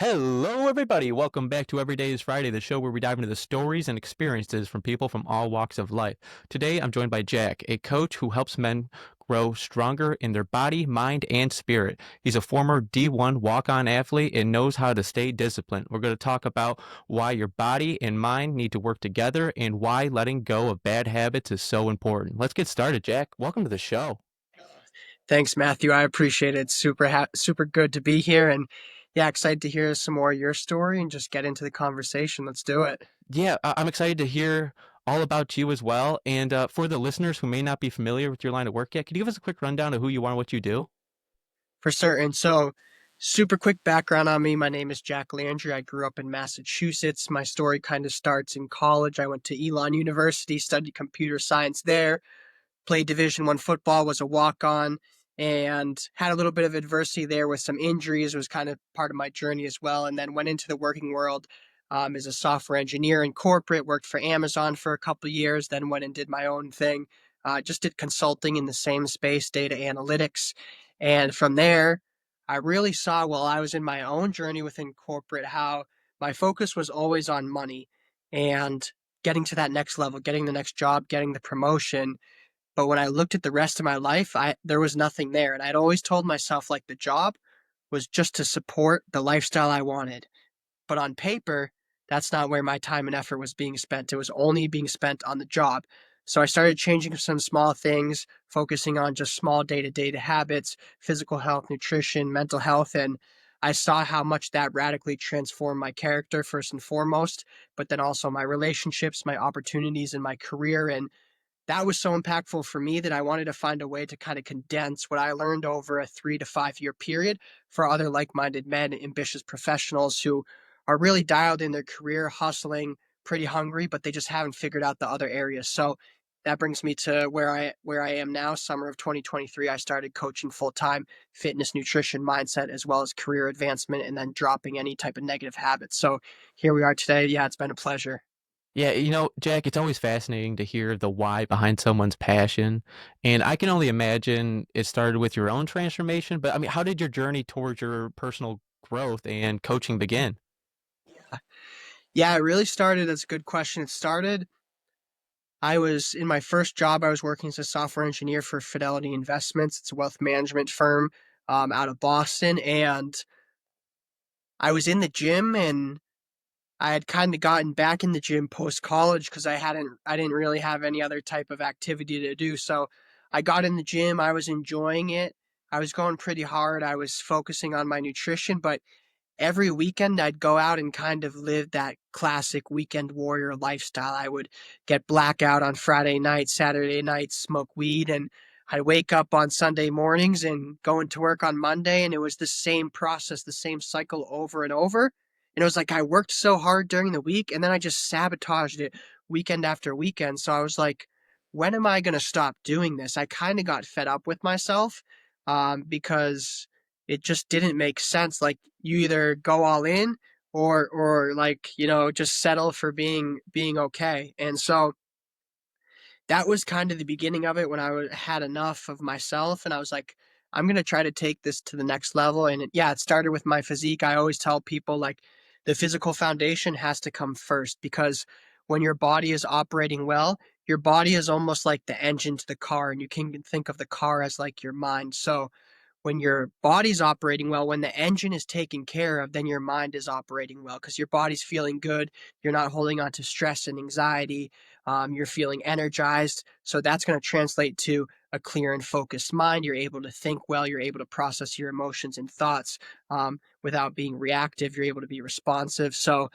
Hello, everybody. Welcome back to Every Day is Friday, the show where we dive into the stories and experiences from people from all walks of life. Today, I'm joined by Jack, a coach who helps men grow stronger in their body, mind, and spirit. He's a former D1 walk-on athlete and knows how to stay disciplined. We're going to talk about why your body and mind need to work together and why letting go of bad habits is so important. Let's get started, Jack. Welcome to the show. Thanks, Matthew. I appreciate it. Super good to be here, and yeah, excited to hear some more of your story and just get into the conversation. Let's do it. Yeah, I'm excited to hear all about you as well. And for the listeners who may not be familiar with your line of work yet, could you give us a quick rundown of who you are and what you do? For certain. So, super quick background on me. My name is Jack Landry. I grew up in Massachusetts. My story kind of starts in college. I went to Elon University, studied computer science there, played Division I football, was a walk-on, and had a little bit of adversity there with some injuries. It was kind of part of my journey as well, and then went into the working world as a software engineer in corporate, worked for Amazon for a couple of years, then went and did my own thing. Just did consulting in the same space, data analytics. And from there, I really saw while I was in my own journey within corporate how my focus was always on money and getting to that next level, getting the next job, getting the promotion. But when I looked at the rest of my life, there was nothing there. And I'd always told myself like the job was just to support the lifestyle I wanted. But on paper, that's not where my time and effort was being spent. It was only being spent on the job. So I started changing some small things, focusing on just small day-to-day habits, physical health, nutrition, mental health, and I saw how much that radically transformed my character first and foremost, but then also my relationships, my opportunities in my career. And that was so impactful for me that I wanted to find a way to kind of condense what I learned over a 3 to 5 year period for other like minded men, ambitious professionals who are really dialed in their career, hustling, pretty hungry, but they just haven't figured out the other areas. So that brings me to where I am now. Summer of 2023, I started coaching full time, fitness, nutrition, mindset, as well as career advancement, and then dropping any type of negative habits. So here we are today. Yeah, it's been a pleasure. Yeah, Jack, it's always fascinating to hear the why behind someone's passion. And I can only imagine it started with your own transformation. But I mean, how did your journey towards your personal growth and coaching begin? Yeah, it really started. That's a good question. It started I was in my first job, I was working as a software engineer for Fidelity Investments. It's a wealth management firm out of Boston. And I was in the gym and I had kind of gotten back in the gym post college because I didn't really have any other type of activity to do. So I got in the gym, I was enjoying it. I was going pretty hard. I was focusing on my nutrition, but every weekend I'd go out and kind of live that classic weekend warrior lifestyle. I would get blackout on Friday night, Saturday night, smoke weed, and I'd wake up on Sunday mornings and go into work on Monday. And it was the same process, the same cycle over and over. And it was like I worked so hard during the week and then I just sabotaged it weekend after weekend. So I was like, when am I going to stop doing this? I kind of got fed up with myself because it just didn't make sense. Like you either go all in or like, just settle for being okay. And so that was kind of the beginning of it when had enough of myself and I was like, I'm going to try to take this to the next level. And yeah, it started with my physique. I always tell people like the physical foundation has to come first because when your body is operating well, your body is almost like the engine to the car and you can think of the car as like your mind. So when your body's operating well, when the engine is taken care of, then your mind is operating well because your body's feeling good. You're not holding on to stress and anxiety. You're feeling energized. So that's going to translate to a clear and focused mind. You're able to think well. You're able to process your emotions and thoughts without being reactive. You're able to be responsive. So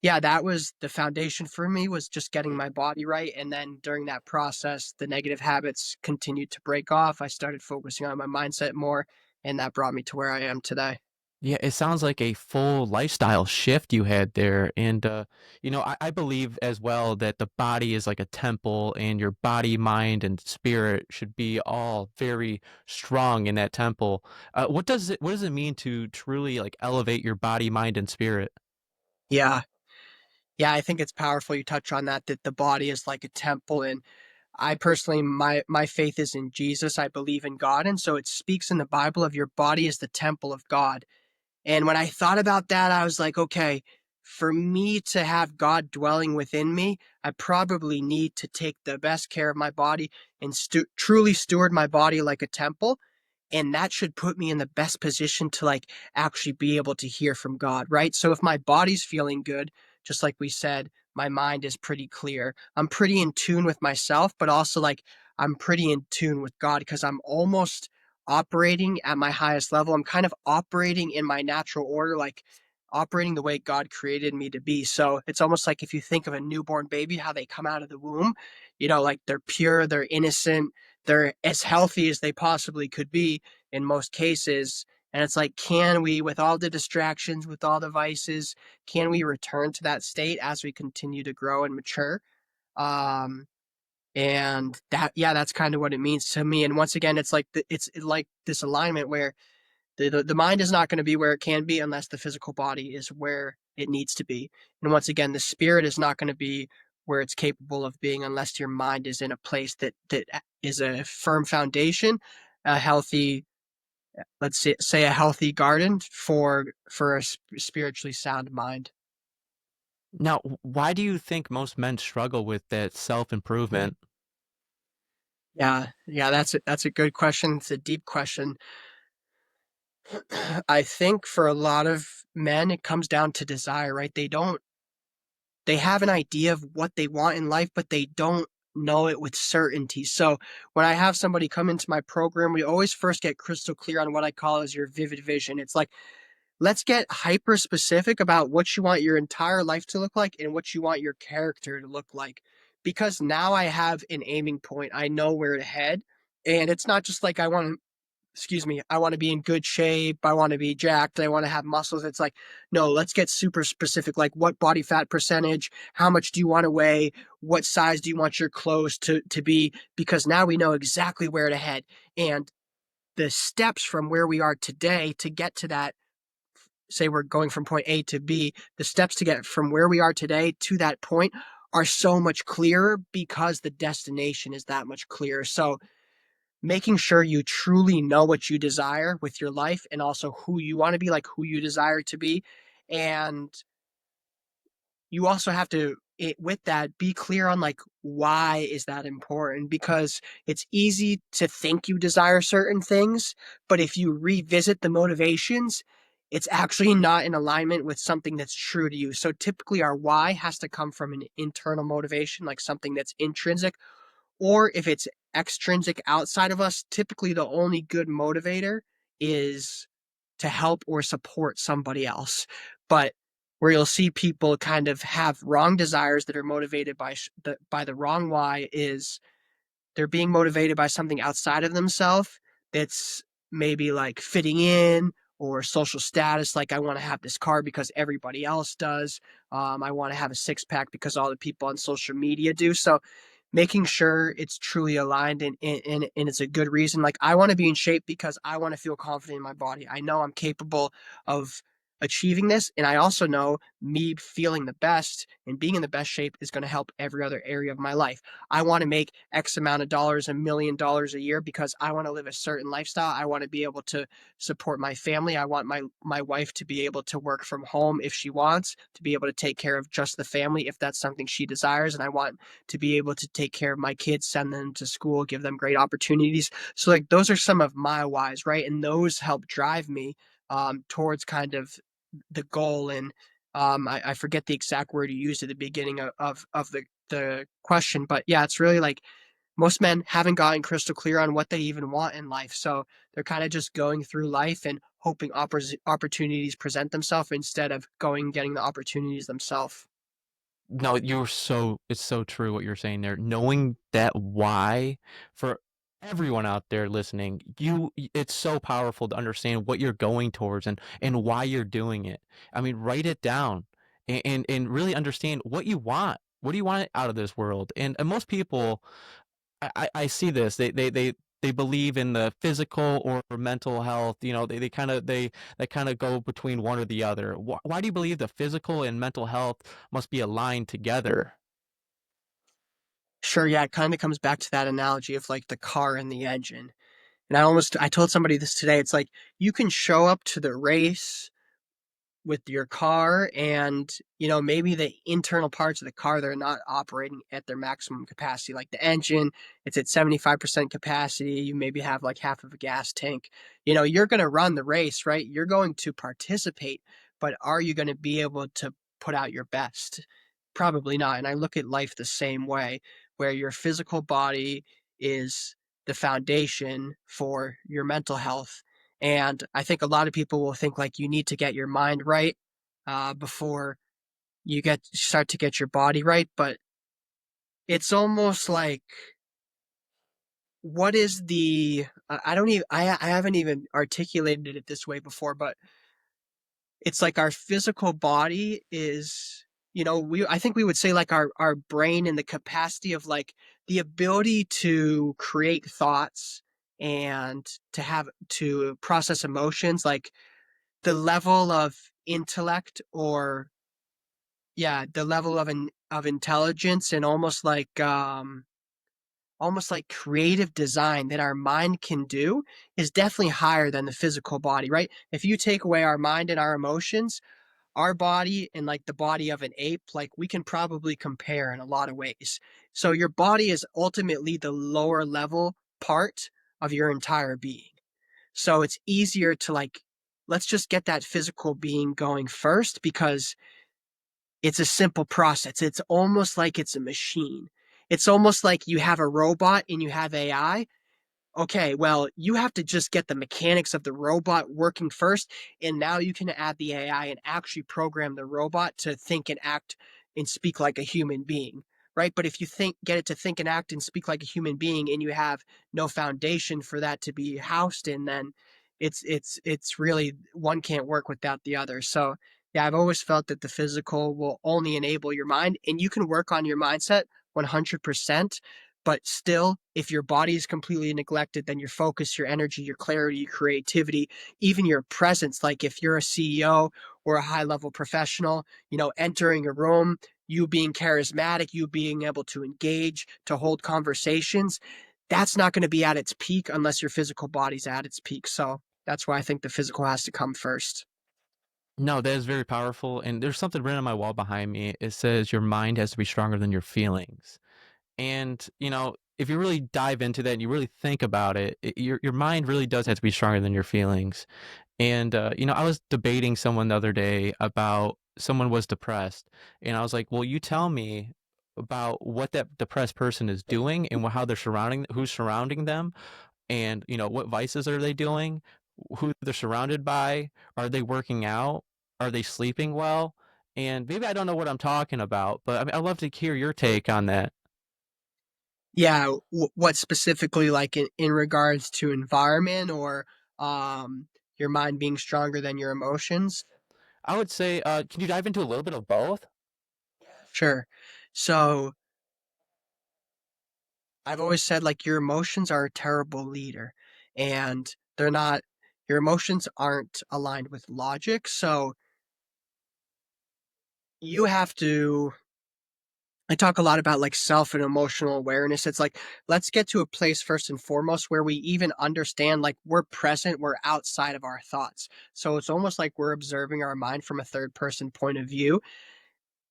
yeah, that was the foundation for me was just getting my body right. And then during that process, the negative habits continued to break off. I started focusing on my mindset more, and that brought me to where I am today. Yeah, it sounds like a full lifestyle shift you had there. And, I believe as well that the body is like a temple and your body, mind, and spirit should be all very strong in that temple. What does it mean to truly like elevate your body, mind, and spirit? Yeah. Yeah, I think it's powerful you touch on that the body is like a temple. And I personally, my faith is in Jesus. I believe in God. And so it speaks in the Bible of your body is the temple of God. And when I thought about that, I was like, okay, for me to have God dwelling within me, I probably need to take the best care of my body and truly steward my body like a temple. And that should put me in the best position to like actually be able to hear from God, right? So if my body's feeling good, just like we said, my mind is pretty clear. I'm pretty in tune with myself, but also like I'm pretty in tune with God because I'm almost operating at my highest level. I'm kind of operating in my natural order, like operating the way God created me to be. So it's almost like if you think of a newborn baby, how they come out of the womb, like they're pure, they're innocent, they're as healthy as they possibly could be in most cases. And it's like, can we, with all the distractions, with all the vices, can we return to that state as we continue to grow and mature? Um, and that, yeah, that's kind of what it means to me. And once again, it's like this alignment where the mind is not going to be where it can be unless the physical body is where it needs to be. And once again, the spirit is not going to be where it's capable of being unless your mind is in a place that is a firm foundation, a healthy, let's say a healthy garden for a spiritually sound mind. Now, why do you think most men struggle with that self-improvement? Yeah, that's a good question. It's a deep question. I think for a lot of men, it comes down to desire, right? They have an idea of what they want in life, but they don't know it with certainty. So when I have somebody come into my program, we always first get crystal clear on what I call as your vivid vision. It's like, let's get hyper specific about what you want your entire life to look like and what you want your character to look like. Because now I have an aiming point. I know where to head. And it's not just like I want to be in good shape. I want to be jacked. I want to have muscles. It's like, no, let's get super specific. Like, what body fat percentage? How much do you want to weigh? What size do you want your clothes to be? Because now we know exactly where to head. And the steps from where we are today to get to that, say we're going from point A to B, the steps to get from where we are today to that point are so much clearer because the destination is that much clearer. So, making sure you truly know what you desire with your life and also who you want to be, like who you desire to be. And you also have to, with that, be clear on like, why is that important? Because it's easy to think you desire certain things, but if you revisit the motivations, it's actually not in alignment with something that's true to you. So typically, our why has to come from an internal motivation, like something that's intrinsic, or if it's extrinsic outside of us, typically the only good motivator is to help or support somebody else. But where you'll see people kind of have wrong desires that are motivated by the wrong why is they're being motivated by something outside of themselves that's maybe like fitting in or social status. Like, I want to have this car because everybody else does. I want to have a six pack because all the people on social media do. So making sure it's truly aligned and it's a good reason. Like, I want to be in shape because I want to feel confident in my body. I know I'm capable of achieving this. And I also know me feeling the best and being in the best shape is going to help every other area of my life. I want to make X amount of dollars, $1 million a year because I want to live a certain lifestyle. I want to be able to support my family. I want my wife to be able to work from home if she wants, to be able to take care of just the family if that's something she desires. And I want to be able to take care of my kids, send them to school, give them great opportunities. So like those are some of my whys, right? And those help drive me towards kind of the goal. And I forget the exact word you used at the beginning of the question, but yeah, it's really like most men haven't gotten crystal clear on what they even want in life. So they're kind of just going through life and hoping opportunities present themselves instead of going and getting the opportunities themselves. No, it's so true what you're saying there. Knowing that why for everyone out there listening, it's so powerful to understand what you're going towards and why you're doing it. I mean, write it down and really understand what you want. What do you want out of this world? And most people I see this. They believe in the physical or mental health. You know, they kind of go between one or the other. Why do you believe the physical and mental health must be aligned together? Sure, yeah, it kind of comes back to that analogy of like the car and the engine. And I told somebody this today. It's like you can show up to the race with your car, and maybe the internal parts of the car, they're not operating at their maximum capacity, like the engine, it's at 75% capacity, you maybe have like half of a gas tank. You're going to run the race, right? You're going to participate, but are you going to be able to put out your best? Probably not. And I look at life the same way, where your physical body is the foundation for your mental health. And I think a lot of people will think like you need to get your mind right before you start to get your body right. But it's almost like, what is the I don't even I haven't even articulated it this way before, but it's like our physical body is, we I think we would say like our brain and the capacity of like the ability to create thoughts and to process emotions, like the level of intellect, or yeah, the level of intelligence, and almost like creative design that our mind can do is definitely higher than the physical body, right? If you take away our mind and our emotions, our body and like the body of an ape, like we can probably compare in a lot of ways. So your body is ultimately the lower level part of your entire being. So it's easier to like, let's just get that physical being going first, because it's a simple process. It's almost like it's a machine. It's almost like you have a robot and you have AI. Okay, well, you have to just get the mechanics of the robot working first, and now you can add the AI and actually program the robot to think and act and speak like a human being, right? But if you get it to think and act and speak like a human being, and you have no foundation for that to be housed in, then it's really, one can't work without the other. So yeah, I've always felt that the physical will only enable your mind, and you can work on your mindset 100%. But still, if your body is completely neglected, then your focus, your energy, your clarity, your creativity, even your presence, like if you're a CEO or a high level professional, entering a room, you being charismatic, you being able to engage, to hold conversations, that's not going to be at its peak unless your physical body's at its peak. So that's why I think the physical has to come first. No, that is very powerful. And there's something written on my wall behind me. It says your mind has to be stronger than your feelings. And, if you really dive into that and you really think about it, your mind really does have to be stronger than your feelings. And, I was debating someone the other day about someone was depressed. And I was like, well, you tell me about what that depressed person is doing and how who's surrounding them, and what vices are they doing, who they're surrounded by, are they working out, are they sleeping well? And maybe I don't know what I'm talking about, but I mean, I'd love to hear your take on that. Yeah, what specifically, like in regards to environment, or um, your mind being stronger than your emotions? I would say, can you dive into a little bit of both? Sure. So I've always said like your emotions are a terrible leader, and they're not, your emotions aren't aligned with logic. So you have to, I talk a lot about like self and emotional awareness. It's like, let's get to a place first and foremost where we even understand like we're present, we're outside of our thoughts. So it's almost like we're observing our mind from a third person point of view.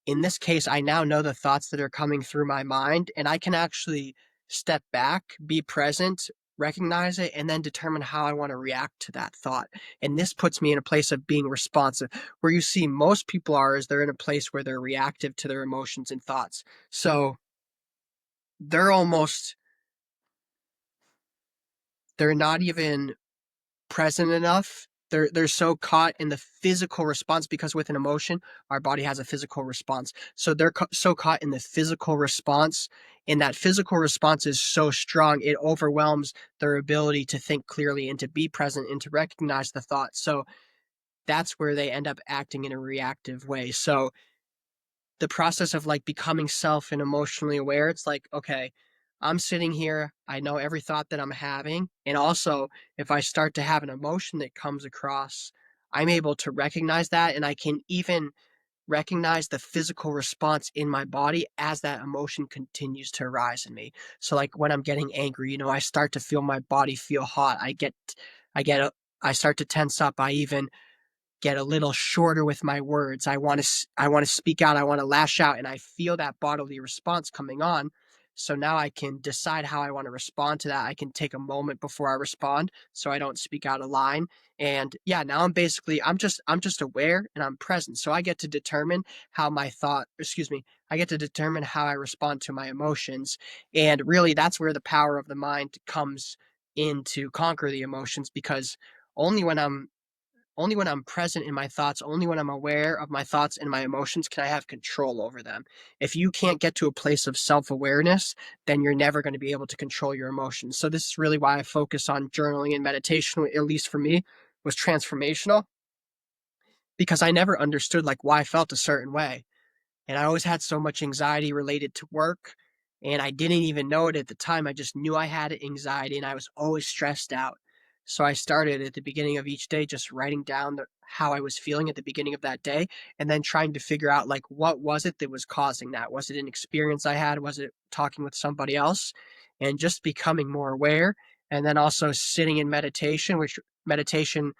In this case, I now know the thoughts that are coming through my mind, and I can actually step back, be present, recognize it, and then determine how I want to react to that thought. And this puts me in a place of being responsive. Where you see most people are is they're in a place where they're reactive to their emotions and thoughts. So they're almost, they're not even present enough. They're so caught in the physical response, because with an emotion, our body has a physical response. So they're so caught in the physical response, and that physical response is so strong it overwhelms their ability to think clearly and to be present and to recognize the thought. So that's where they end up acting in a reactive way. So the process of like becoming self and emotionally aware, it's like, okay, I'm sitting here, I know every thought that I'm having, and also if I start to have an emotion that comes across, I'm able to recognize that, and I can even recognize the physical response in my body as that emotion continues to arise in me. So like when I'm getting angry, I start to feel my body feel hot. I get I start to tense up. I even get a little shorter with my words. I want to speak out, I want to lash out, and I feel that bodily response coming on. So now I can decide how I want to respond to that. I can take a moment before I respond so I don't speak out of line. And yeah, now I'm just aware and I'm present. So I get to determine how my thought, excuse me, I get to determine how I respond to my emotions. And really that's where the power of the mind comes in to conquer the emotions, because only when I'm only when I'm present in my thoughts, only when I'm aware of my thoughts and my emotions can I have control over them. If you can't get to a place of self awareness, then you're never going to be able to control your emotions. So, this is really why I focus on journaling and meditation, at least for me, was transformational, because I never understood like why I felt a certain way. And I always had so much anxiety related to work, and I didn't even know it at the time. I just knew I had anxiety and I was always stressed out. So I started at the beginning of each day just writing down how I was feeling at the beginning of that day, and then trying to figure out like what was it that was causing that? Was it an experience I had? Was it talking with somebody else? And just becoming more aware, and then also sitting in meditation, which meditation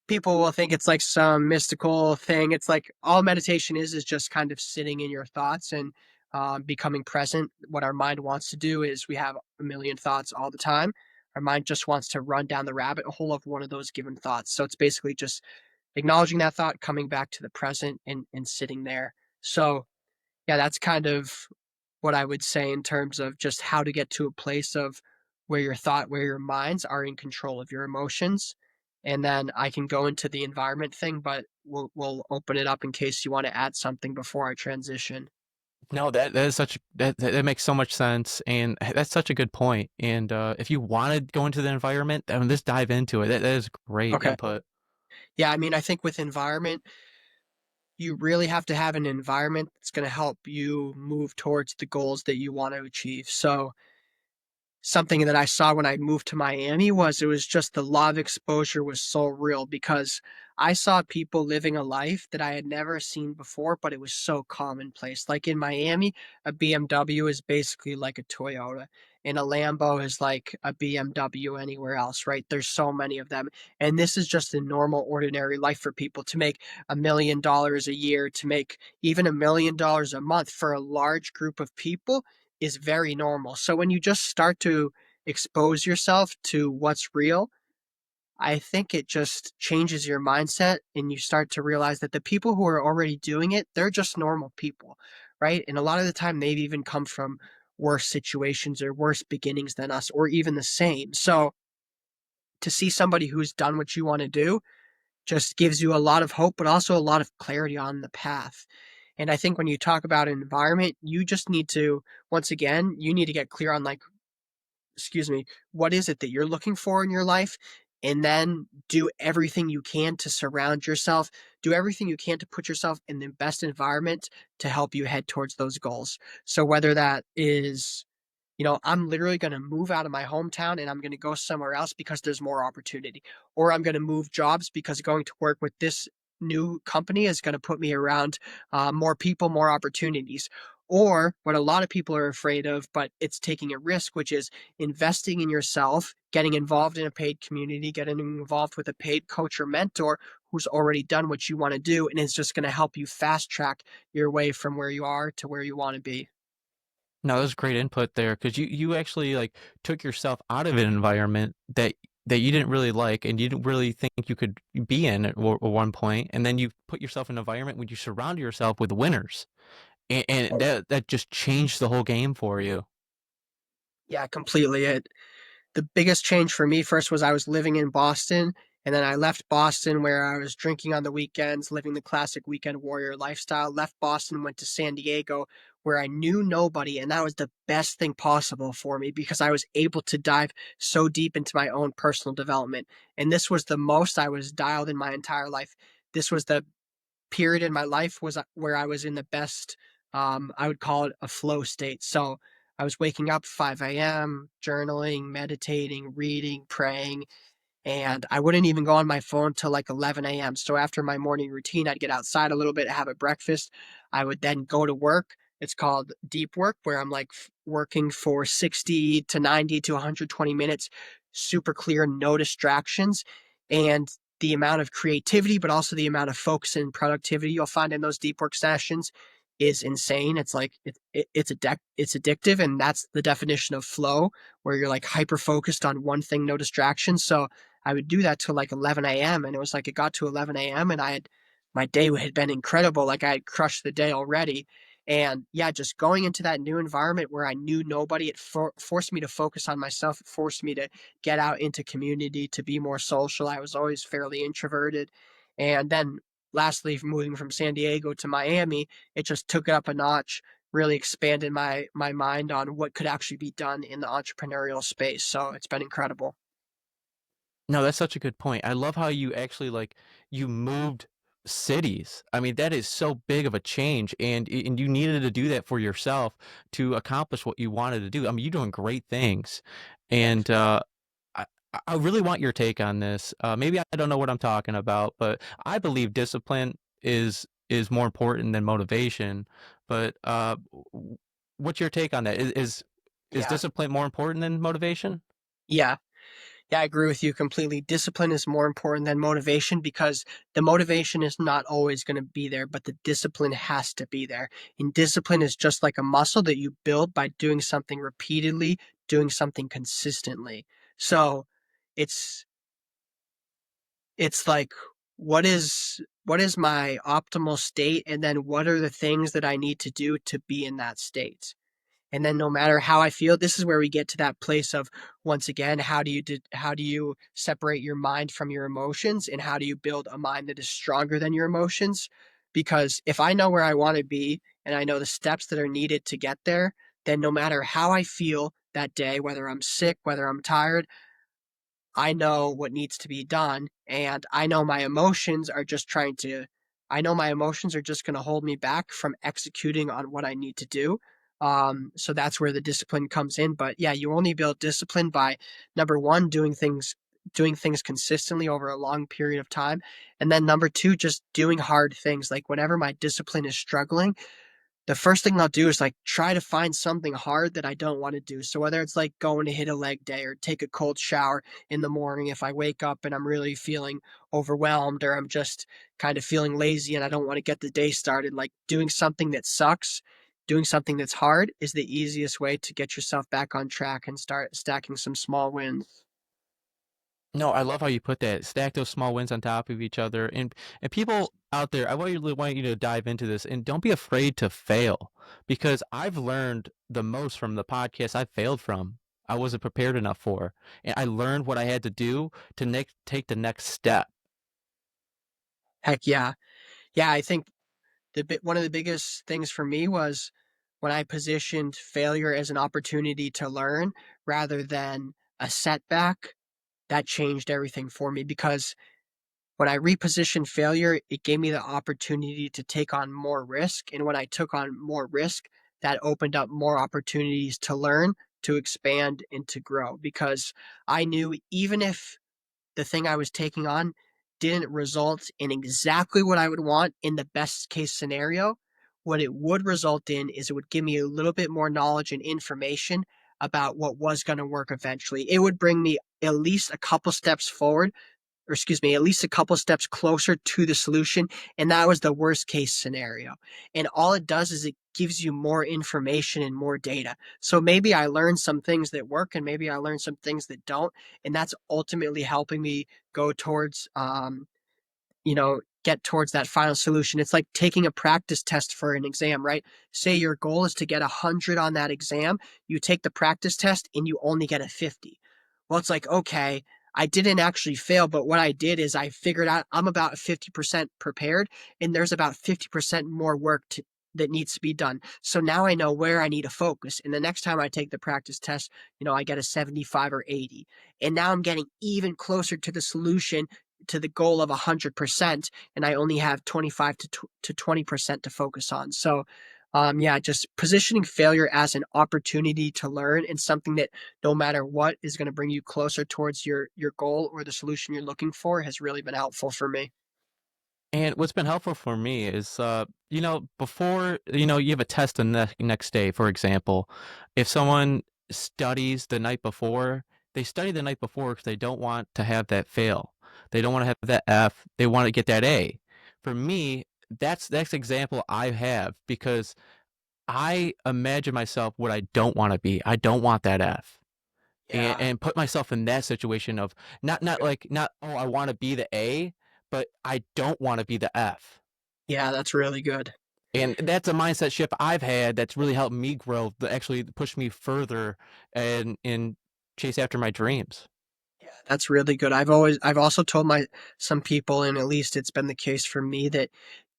people will think it's like some mystical thing. It's like all meditation is just kind of sitting in your thoughts and becoming present. What our mind wants to do is we have a million thoughts all the time. Our mind just wants to run down the rabbit hole of one of those given thoughts. So it's basically just acknowledging that thought, coming back to the present and sitting there. So yeah, that's kind of what I would say in terms of just how to get to a place of where your minds are in control of your emotions. And then I can go into the environment thing, but we'll open it up in case you want to add something before I transition. No, that is such that makes so much sense, and that's such a good point. And if you want to go into the environment, I mean, just dive into it. That is great Okay. input. Yeah, I mean, I think with environment, you really have to have an environment that's going to help you move towards the goals that you want to achieve. So something that I saw when I moved to Miami was it was just the law of exposure was so real, because I saw people living a life that I had never seen before, but it was so commonplace. Like in Miami, a BMW is basically like a Toyota, and a Lambo is like a BMW anywhere else, right? There's so many of them. And this is just a normal, ordinary life for people to make $1 million a year, to make even $1 million a month for a large group of people is very normal. So when you just start to expose yourself to what's real, I think it just changes your mindset and you start to realize that the people who are already doing it, they're just normal people, right? And a lot of the time they've even come from worse situations or worse beginnings than us, or even the same. So to see somebody who's done what you want to do just gives you a lot of hope, but also a lot of clarity on the path. And I think when you talk about an environment, you just need to, once again, you need to get clear on like, excuse me, what is it that you're looking for in your life? And then do everything you can to surround yourself, do everything you can to put yourself in the best environment to help you head towards those goals. So whether that is, I'm literally going to move out of my hometown and I'm going to go somewhere else because there's more opportunity. Or I'm going to move jobs because going to work with this new company is going to put me around more people, more opportunities. Or what a lot of people are afraid of, but it's taking a risk, which is investing in yourself, getting involved in a paid community, getting involved with a paid coach or mentor who's already done what you want to do. And it's just going to help you fast track your way from where you are to where you want to be. No, that was great input there because you actually like took yourself out of an environment that you didn't really like and you didn't really think you could be in at one point, and then you put yourself in an environment where you surround yourself with winners, and that just changed the whole game for you. Yeah, completely. The biggest change for me first was I was living in Boston, and then I left Boston where I was drinking on the weekends, living the classic weekend warrior lifestyle. Left Boston, went to San Diego where I knew nobody, and that was the best thing possible for me because I was able to dive so deep into my own personal development. And this was the most I was dialed in my entire life. This was the period in my life was where I was in the best, I would call it a flow state. So I was waking up 5 a.m., journaling, meditating, reading, praying, and I wouldn't even go on my phone till like 11 a.m. So after my morning routine, I'd get outside a little bit, have a breakfast. I would then go to work. It's called deep work, where I'm like working for 60 to 90 to 120 minutes, super clear, no distractions. And the amount of creativity, but also the amount of focus and productivity you'll find in those deep work sessions is insane. It's like it's addictive, and that's the definition of flow, where you're like hyper focused on one thing, no distractions. So I would do that till like 11 a.m. and it was like it got to 11 a.m. and my day had been incredible. Like I had crushed the day already. And yeah, just going into that new environment where I knew nobody, it forced me to focus on myself. It forced me to get out into community, to be more social. I was always fairly introverted. And then lastly, moving from San Diego to Miami, it just took it up a notch, really expanded my mind on what could actually be done in the entrepreneurial space. So it's been incredible. No, that's such a good point. I love how you actually like you moved cities. I mean, that is so big of a change, and you needed to do that for yourself to accomplish what you wanted to do. I mean, you're doing great things, Thanks. and I I really want your take on this. Maybe I don't know what I'm talking about, but I believe discipline is more important than motivation. But what's your take on that? Is Yeah. discipline more important than motivation? Yeah. Yeah, I agree with you completely. Discipline is more important than motivation because the motivation is not always going to be there, but the discipline has to be there. And discipline is just like a muscle that you build by doing something repeatedly, doing something consistently. So it's it's like what is my optimal state, and then what are the things that I need to do to be in that state? And then no matter how I feel, this is where we get to that place of, once again, how do you separate your mind from your emotions, and how do you build a mind that is stronger than your emotions? Because if I know where I want to be and I know the steps that are needed to get there, then no matter how I feel that day, whether I'm sick, whether I'm tired, I know what needs to be done, and I know my emotions are just going to hold me back from executing on what I need to do. So that's where the discipline comes in. But yeah, you only build discipline by, number one, doing things consistently over a long period of time, and then number two, just doing hard things. Like whenever my discipline is struggling, the first thing I'll do is like try to find something hard that I don't want to do. So whether it's like going to hit a leg day or take a cold shower in the morning, if I wake up and I'm really feeling overwhelmed, or I'm just kind of feeling lazy and I don't want to get the day started, like doing something that sucks, doing something that's hard is the easiest way to get yourself back on track and start stacking some small wins. No, I love how you put that. Stack those small wins on top of each other. And people out there, really want you to dive into this and don't be afraid to fail because I've learned the most from the podcast I failed from. I wasn't prepared enough for. And I learned what I had to do to take the next step. Heck yeah. Yeah, I think one of the biggest things for me was when I positioned failure as an opportunity to learn rather than a setback. That changed everything for me because when I repositioned failure, it gave me the opportunity to take on more risk. And when I took on more risk, that opened up more opportunities to learn, to expand, and to grow. Because I knew even if the thing I was taking on didn't result in exactly what I would want in the best case scenario, what it would result in is it would give me a little bit more knowledge and information about what was going to work eventually. It would bring me at least a couple steps forward, or excuse me, at least a couple steps closer to the solution. And that was the worst case scenario. And all it does is it gives you more information and more data. So maybe I learned some things that work and maybe I learned some things that don't. And that's ultimately helping me go towards get towards that final solution. It's like taking a practice test for an exam, right? Say your goal is to get 100 on that exam. You take the practice test and you only get a 50. Well, it's like, okay, I didn't actually fail, but what I did is I figured out I'm about 50% prepared, and there's about 50% more work that needs to be done. So now I know where I need to focus. And the next time I take the practice test, I get a 75 or 80. And now I'm getting even closer to the solution, to the goal of 100%, and I only have 25 to 20% to focus on. So, yeah, just positioning failure as an opportunity to learn, and something that no matter what is going to bring you closer towards your goal or the solution you're looking for has really been helpful for me. And what's been helpful for me is, before, you have a test the next day, for example, if someone studies the night before, they study the night before because they don't want to have that fail. They don't want to have that F. They want to get that A. For me, that's the example I have because I imagine myself what I don't want to be. I don't want that F. And Yeah. put myself in that situation of not like not oh I want to be the A, but I don't want to be the F. Yeah, that's really good. And that's a mindset shift I've had that's really helped me grow, that actually push me further and chase after my dreams. Yeah, that's really good. I've also told my some people, and at least it's been the case for me, that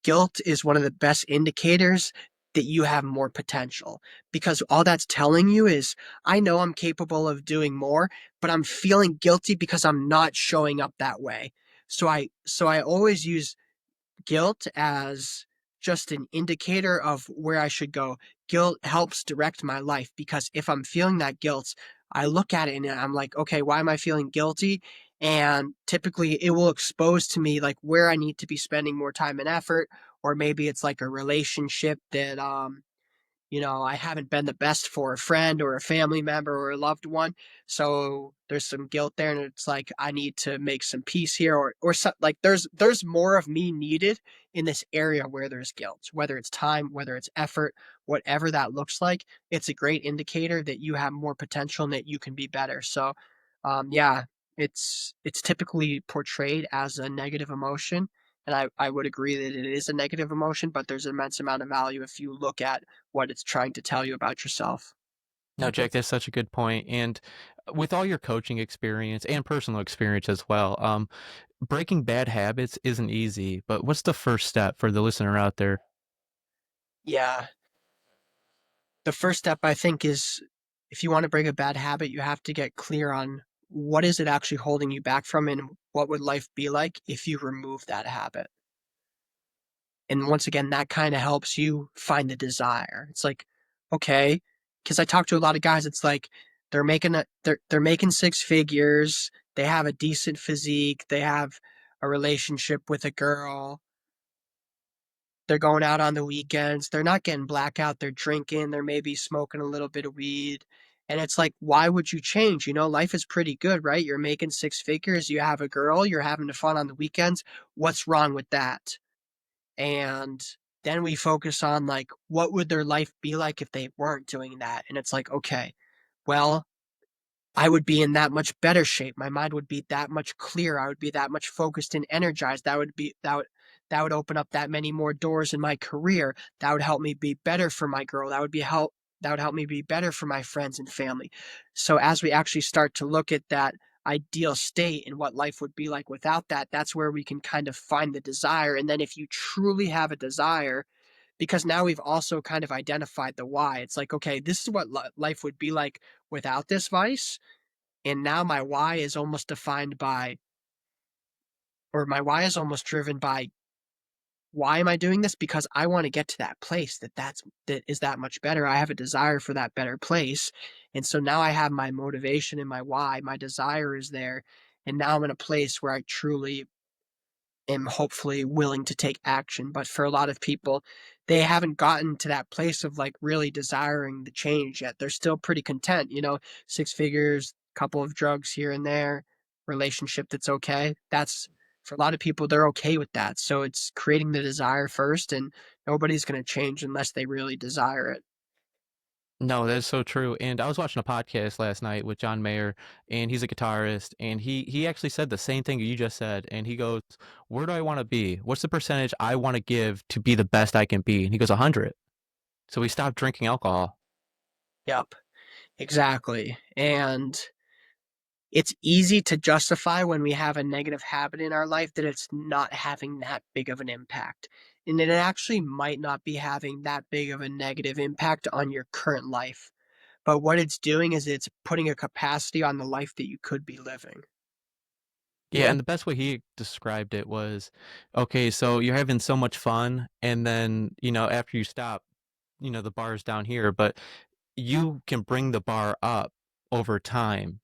guilt is one of the best indicators that you have more potential. Because all that's telling you is, I know I'm capable of doing more, but I'm feeling guilty because I'm not showing up that way. So I always use guilt as just an indicator of where I should go. Guilt helps direct my life because if I'm feeling that guilt, I look at it and I'm like, okay, why am I feeling guilty? And typically it will expose to me like where I need to be spending more time and effort, or maybe it's like a relationship that I haven't been the best for a friend or a family member or a loved one. So there's some guilt there, and it's like I need to make some peace here, or so, like there's more of me needed in this area where there's guilt, whether it's time, whether it's effort, whatever that looks like. It's a great indicator that you have more potential and that you can be better. So, yeah, it's typically portrayed as a negative emotion. And I would agree that it is a negative emotion, but there's an immense amount of value if you look at what it's trying to tell you about yourself. No, Jack, that's such a good point. And with all your coaching experience and personal experience as well, breaking bad habits isn't easy, but what's the first step for the listener out there? Yeah. The first step I think is if you want to break a bad habit, you have to get clear on what is it actually holding you back from and what would life be like if you remove that habit. And once again, that kind of helps you find the desire. It's like, okay, because I talk to a lot of guys, it's like they're making six figures, they have a decent physique, they have a relationship with a girl, they're going out on the weekends, they're not getting blackout, they're drinking, they're maybe smoking a little bit of weed. And it's like, why would you change? Life is pretty good, right? You're making six figures, you have a girl, you're having fun on the weekends. What's wrong with that? And then we focus on like, what would their life be like if they weren't doing that? And it's like, okay, well, I would be in that much better shape. My mind would be that much clearer. I would be that much focused and energized. That would open up that many more doors in my career. That would help me be better for my girl. That would help me be better for my friends and family. So as we actually start to look at that ideal state and what life would be like without that, that's where we can kind of find the desire. And then if you truly have a desire, because now we've also kind of identified the why. It's like, okay, this is what life would be like without this vice. And now my why is almost defined by, or my why is almost driven by, why am I doing this? Because I want to get to that place that is that much better. I have a desire for that better place. And so now I have my motivation and my why, my desire is there. And now I'm in a place where I truly am hopefully willing to take action. But for a lot of people, they haven't gotten to that place of like really desiring the change yet. They're still pretty content, six figures, couple of drugs here and there, relationship that's okay. That's for a lot of people, they're okay with that. So it's creating the desire first, and nobody's going to change unless they really desire it. No, that's so true. And I was watching a podcast last night with John Mayer, and he's a guitarist, and he actually said the same thing you just said. And he goes, "Where do I want to be? What's the percentage I want to give to be the best I can be?" And he goes, 100. So we stopped drinking alcohol. Yep, exactly. And it's easy to justify when we have a negative habit in our life that it's not having that big of an impact. And it actually might not be having that big of a negative impact on your current life. But what it's doing is it's putting a capacity on the life that you could be living. Yeah, and the best way he described it was, okay, so you're having so much fun, and then, after you stop, the bar's down here, but you can bring the bar up over time.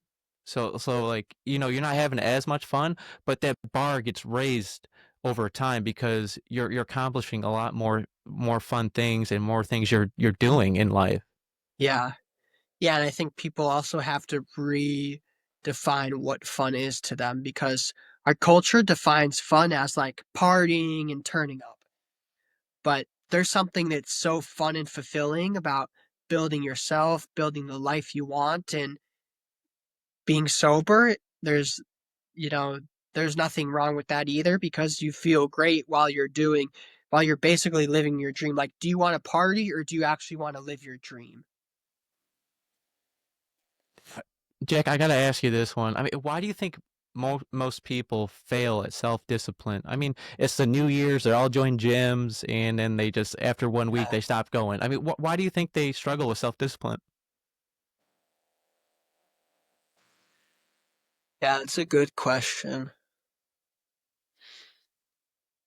So like, you're not having as much fun, but that bar gets raised over time because you're accomplishing a lot more fun things and more things you're doing in life. Yeah. Yeah, and I think people also have to redefine what fun is to them because Our culture defines fun as like partying and turning up, but there's something that's so fun and fulfilling about building yourself, building the life you want, and being sober. You know, there's nothing wrong with that either because you feel great while you're basically living your dream. Like, do you want to party or do you actually want to live your dream? Jack, I gotta ask you this one. I mean, why do you think most people fail at self-discipline? I mean, it's the New Year's, they're all join gyms, and then they just after 1 week Yeah, they stop going. I mean, why do you think they struggle with self-discipline? yeah, it's a good question.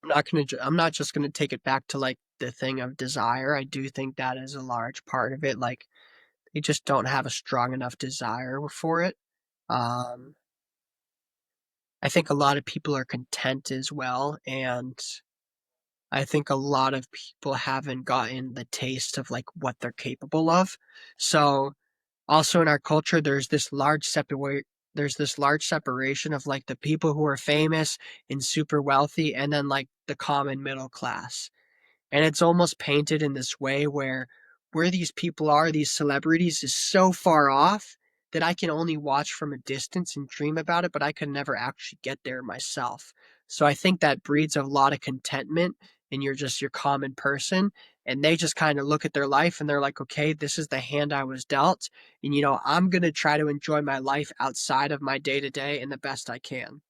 I'm not just gonna take it back to like the thing of desire. I do think that is a large part of it. Like they just don't have a strong enough desire for it. Um, I think a lot of people are content as well, and I think a lot of people haven't gotten the taste of like what they're capable of. So also in our culture, there's this large separation of like the people who are famous and super wealthy, and then like the common middle class. And it's almost painted in this way where these people are, these celebrities, is so far off that I can only watch from a distance and dream about it, but I could never actually get there myself. So I think that breeds a lot of contentment and you're just your common person. And they just kind of look at their life and they're like, okay, this is the hand I was dealt. And, I'm going to try to enjoy my life outside of my day to day and the best I can.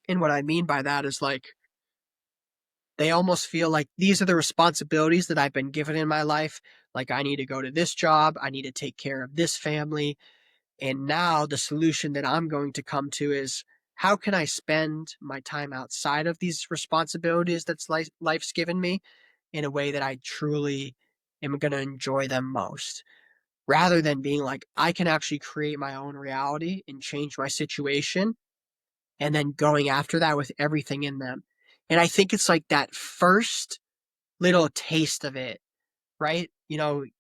And what I mean by that is like, they almost feel like these are the responsibilities that I've been given in my life. Like, I need to go to this job, I need to take care of this family. And now the solution that I'm going to come to is how can I spend my time outside of these responsibilities life's given me in a way that I truly am going to enjoy them most? Rather than being like, I can actually create my own reality and change my situation and then going after that with everything in them. And I think it's like that first little taste of it, right?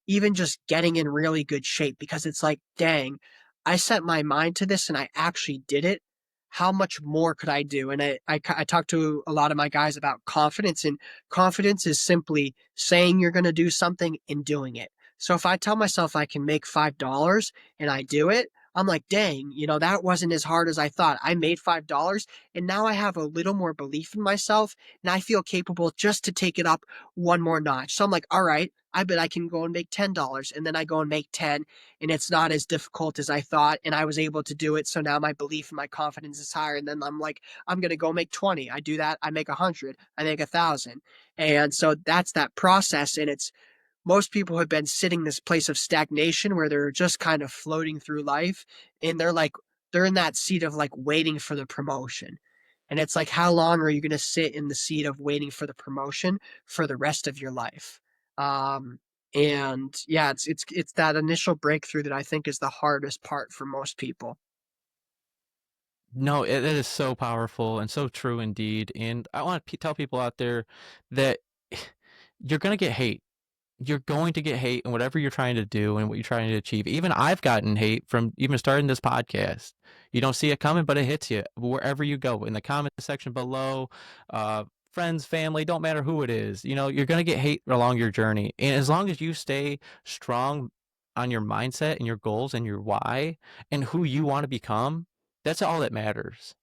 Even just getting in really good shape because it's like, dang, I set my mind to this and I actually did it. How much more could I do? And I talked to a lot of my guys about confidence, and confidence is simply saying you're going to do something and doing it. So if I tell myself I can make $5 and I do it, I'm like, dang, that wasn't as hard as I thought. I made $5 and now I have a little more belief in myself and I feel capable just to take it up one more notch. So I'm like, all right, I bet I can go and make $10. And then I go and make 10 and it's not as difficult as I thought. And I was able to do it. So now my belief and my confidence is higher. And then I'm like, I'm going to go make 20. I do that. I make 100. I make 1,000. And so that's that process. And it's most people have been sitting this place of stagnation where they're just kind of floating through life and they're in that seat of like waiting for the promotion. And it's like, how long are you going to sit in the seat of waiting for the promotion for the rest of your life? Um, and yeah, it's that initial breakthrough that I think is the hardest part for most people. No, it is so powerful and so true indeed. And I want to tell people out there that you're gonna get hate. You're going to get hate in whatever you're trying to do and what you're trying to achieve. Even I've gotten hate from even starting this podcast. You don't see it coming, but it hits you wherever you go in the comment section below. Friends, family, don't matter who it is. You're going to get hate along your journey. And as long as you stay strong on your mindset and your goals and your why and who you want to become, that's all that matters.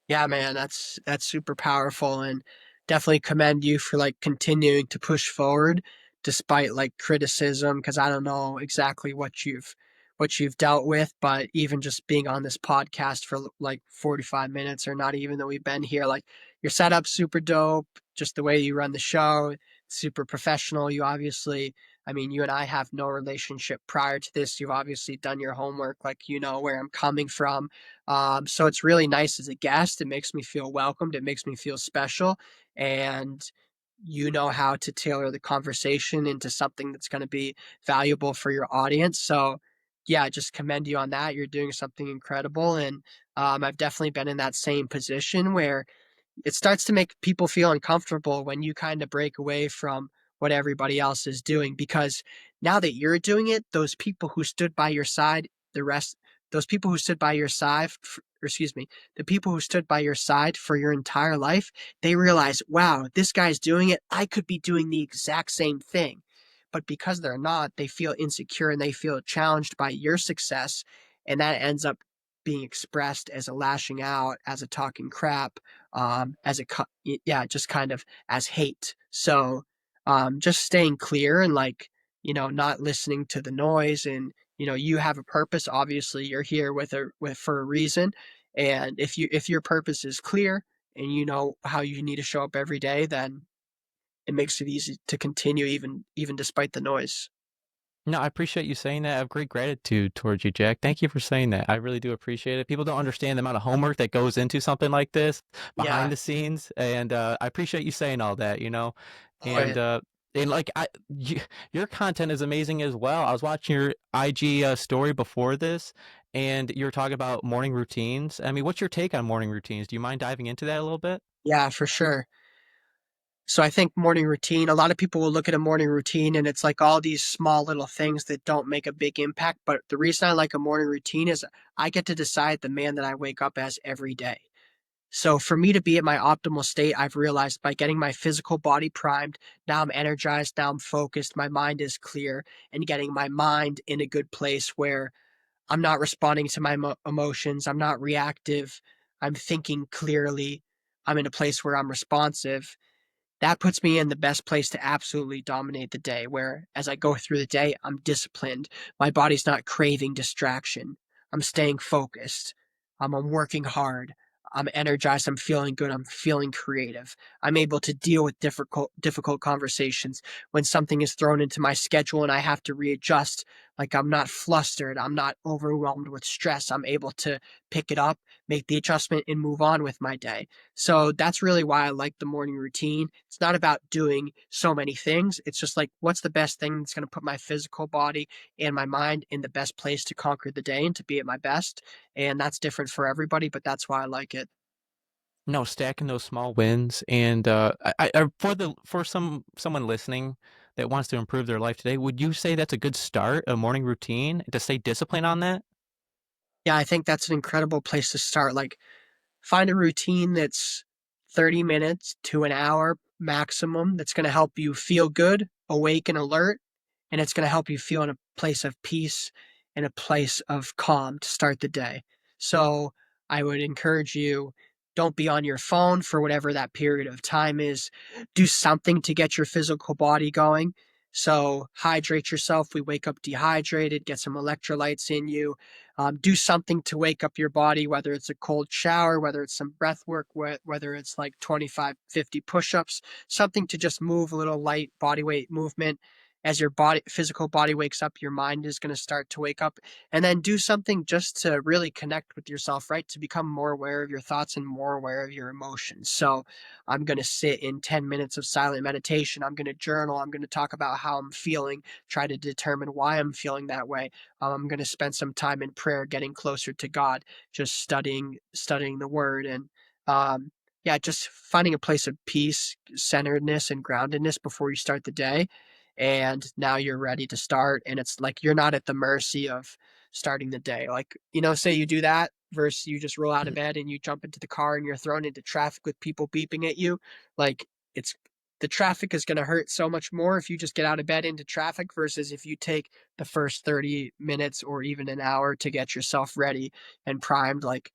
Yeah, man, that's super powerful and definitely commend you for like continuing to push forward despite like criticism because I don't know exactly what you've dealt with, but even just being on this podcast for like 45 minutes or not even that we've been here, like your setup's super dope, just the way you run the show, super professional. I mean, you and I have no relationship prior to this. You've obviously done your homework, like you know where I'm coming from, so it's really nice as a guest. It makes me feel welcomed. It makes me feel special. And you know how to tailor the conversation into something that's going to be valuable for your audience. So, yeah, I just commend you on that. You're doing something incredible. And I've definitely been in that same position where it starts to make people feel uncomfortable when you kind of break away from what everybody else is doing because now that you're doing it, those people who stood by your side, the rest, those people who stood by your side or excuse me, the people who stood by your side for your entire life, they realize, wow, this guy's doing it. I could be doing the exact same thing. But because they're not, they feel insecure and they feel challenged by your success. And that ends up being expressed as a lashing out, as a talking crap, yeah, just kind of as hate. So just staying clear and like, not listening to the noise and you have a purpose. Obviously, you're here with for a reason. And if your purpose is clear and you know how you need to show up every day, then it makes it easy to continue even despite the noise. No, I appreciate you saying that. I have great gratitude towards you, Jack. Thank you for saying that. I really do appreciate it. People don't understand the amount of homework that goes into something like this behind Yeah. the scenes, and I appreciate you saying all that. Oh, And yeah. like your content is amazing as well. I was watching your IG story before this, and you were talking about morning routines. I mean, what's your take on morning routines? Do you mind diving into that a little bit? Yeah, for sure. So I think morning routine, a lot of people will look at a morning routine and it's like all these small little things that don't make a big impact. But the reason I like a morning routine is I get to decide the man that I wake up as every day. So for me to be at my optimal state, I've realized by getting my physical body primed, now I'm energized, now I'm focused, my mind is clear, and getting my mind in a good place where I'm not responding to my emotions, I'm not reactive, I'm thinking clearly, I'm in a place where I'm responsive. That puts me in the best place to absolutely dominate the day, where as I go through the day, I'm disciplined. My body's not craving distraction. I'm staying focused. I'm working hard. I'm energized. I'm feeling good. I'm feeling creative. I'm able to deal with difficult conversations when something is thrown into my schedule and I have to readjust. Like I'm not flustered. I'm not overwhelmed with stress. I'm able to pick it up, make the adjustment, and move on with my day. So that's really why I like the morning routine. It's not about doing so many things. It's just like, what's the best thing that's going to put my physical body and my mind in the best place to conquer the day and to be at my best? And that's different for everybody, but that's why I like it. No, stacking those small wins, and for the for someone listening that wants to improve their life today, would you say that's a good start, a morning routine, to stay disciplined on that? Yeah, I think that's an incredible place to start. Like, find a routine that's 30 minutes to an hour maximum that's going to help you feel good, awake, and alert. And it's going to help you feel in a place of peace and a place of calm to start the day. So I would encourage you, don't be on your phone for whatever that period of time is. Do something to get your physical body going. So hydrate yourself. We wake up dehydrated, get some electrolytes in you. Do something to wake up your body, whether it's a cold shower, whether it's some breath work, whether it's like 25, 50 push-ups, something to just move a little light body weight movement. As your physical body wakes up, your mind is going to start to wake up, and then do something just to really connect with yourself, right? To become more aware of your thoughts and more aware of your emotions. So I'm going to sit in 10 minutes of silent meditation. I'm going to journal. I'm going to talk about how I'm feeling, try to determine why I'm feeling that way. I'm going to spend some time in prayer, getting closer to God, just studying the word. And yeah, just finding a place of peace, centeredness, and groundedness before you start the day. And now you're ready to start. And it's like you're not at the mercy of starting the day. Like, say you do that versus you just roll out of Mhm. bed and you jump into the car and you're thrown into traffic with people beeping at you. Like, it's the traffic is going to hurt so much more if you just get out of bed into traffic versus if you take the first 30 minutes or even an hour to get yourself ready and primed. Like,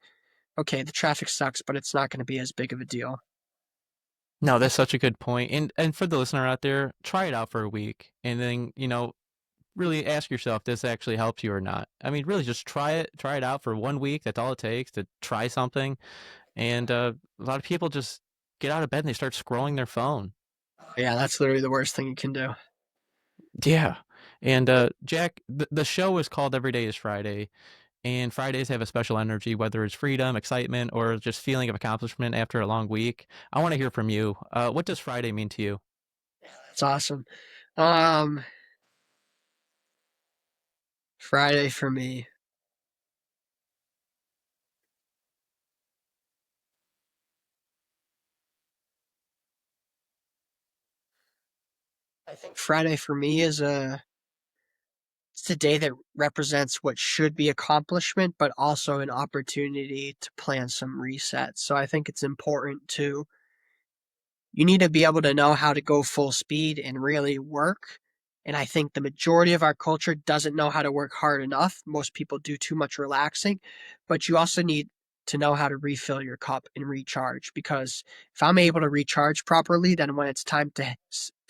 okay, the traffic sucks, but it's not going to be as big of a deal. No, that's such a good point. And for the listener out there, try it out for a week, and then really ask yourself if this actually helps you or not. I mean, really, just try it out for 1 week. That's all it takes to try something. And a lot of people just get out of bed and they start scrolling their phone. Yeah, that's literally the worst thing you can do. Yeah. And Jack, the show is called Every Day is Friday, and Fridays have a special energy, whether it's freedom, excitement, or just feeling of accomplishment after a long week. I want to hear from you. What does Friday mean to you? It's awesome. Um, Friday for me. I think Friday for me is It's a day that represents what should be accomplishment, but also an opportunity to plan some resets. So I think it's important to you need to be able to know how to go full speed and really work. And I think the majority of our culture doesn't know how to work hard enough. Most people do too much relaxing, but you also need to know how to refill your cup and recharge because if I'm able to recharge properly, then when it's time to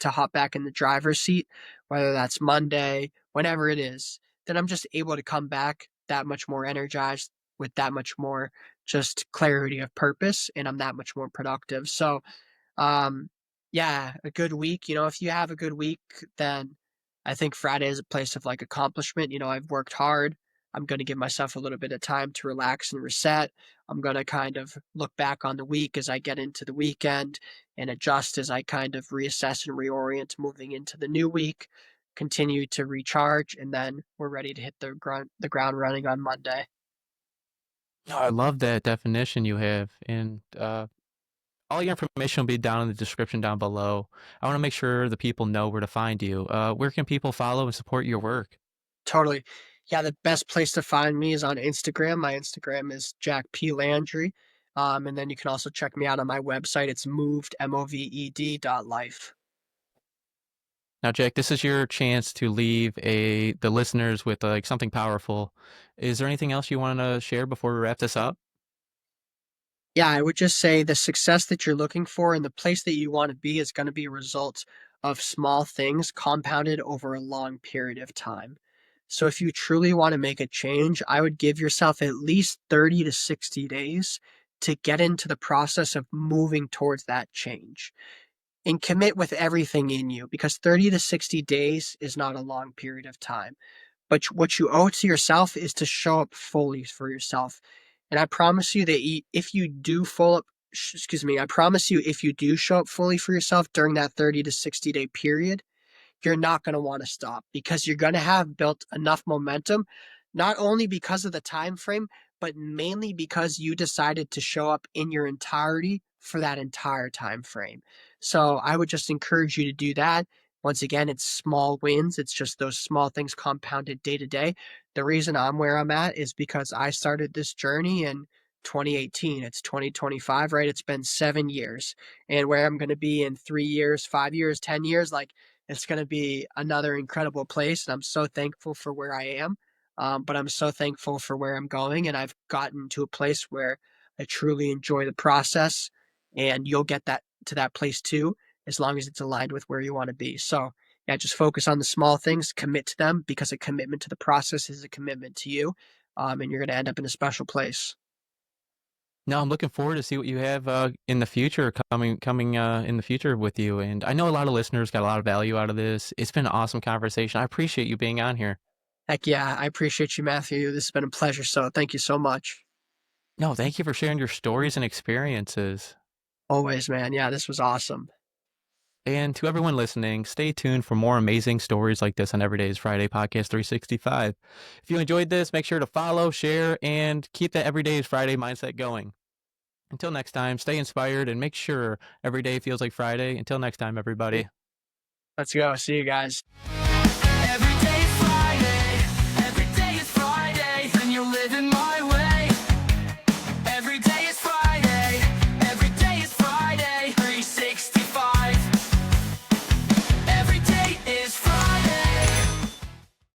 hop back in the driver's seat, whether that's Monday, whenever it is, then I'm just able to come back that much more energized with that much more just clarity of purpose and I'm that much more productive. So um, yeah, a good week, if you have a good week, then I think Friday is a place of like accomplishment. I've worked hard. I'm going to give myself a little bit of time to relax and reset. I'm going to kind of look back on the week as I get into the weekend and adjust as I kind of reassess and reorient moving into the new week, continue to recharge, and then we're ready to hit the ground running on Monday. No, I love that definition you have, and all your information will be down in the description down below. I want to make sure the people know where to find you. Where can people follow and support your work? Totally. Yeah, the best place to find me is on Instagram. My Instagram is Jack P. Landry. And then you can also check me out on my website. It's moved.life. Now, Jack, this is your chance to leave the listeners with like something powerful. Is there anything else you want to share before we wrap this up? Yeah, I would just say the success that you're looking for and the place that you want to be is going to be a result of small things compounded over a long period of time. So if you truly want to make a change, I would give yourself at least 30 to 60 days to get into the process of moving towards that change and commit with everything in you because 30 to 60 days is not a long period of time. But what you owe to yourself is to show up fully for yourself. And I promise you that if you do excuse me, I promise you if you do show up fully for yourself during that 30 to 60-day period, you're not going to want to stop because you're going to have built enough momentum, not only because of the time frame, but mainly because you decided to show up in your entirety for that entire time frame. So I would just encourage you to do that. Once again, it's small wins. It's just those small things compounded day to day. The reason I'm where I'm at is because I started this journey in 2018. It's 2025, right? It's been 7 years. And where I'm going to be in 3 years, 5 years, 10 years, like it's going to be another incredible place. And I'm so thankful for where I am. But I'm so thankful for where I'm going. And I've gotten to a place where I truly enjoy the process. And you'll get that to that place too, as long as it's aligned with where you want to be. So, yeah, just focus on the small things, commit to them because a commitment to the process is a commitment to you. And you're going to end up in a special place. No, I'm looking forward to see what you have in the future coming in the future with you. And I know a lot of listeners got a lot of value out of this. It's been an awesome conversation. I appreciate you being on here. Heck yeah, I appreciate you, Matthew. This has been a pleasure. So, thank you so much. No, thank you for sharing your stories and experiences. Always, man. Yeah, this was awesome. And to everyone listening, stay tuned for more amazing stories like this on Everyday's Friday Podcast 365. If you enjoyed this, make sure to follow, share, and keep that Everyday's Friday mindset going. Until next time, stay inspired and make sure every day feels like Friday. Until next time, everybody. Let's go. See you guys.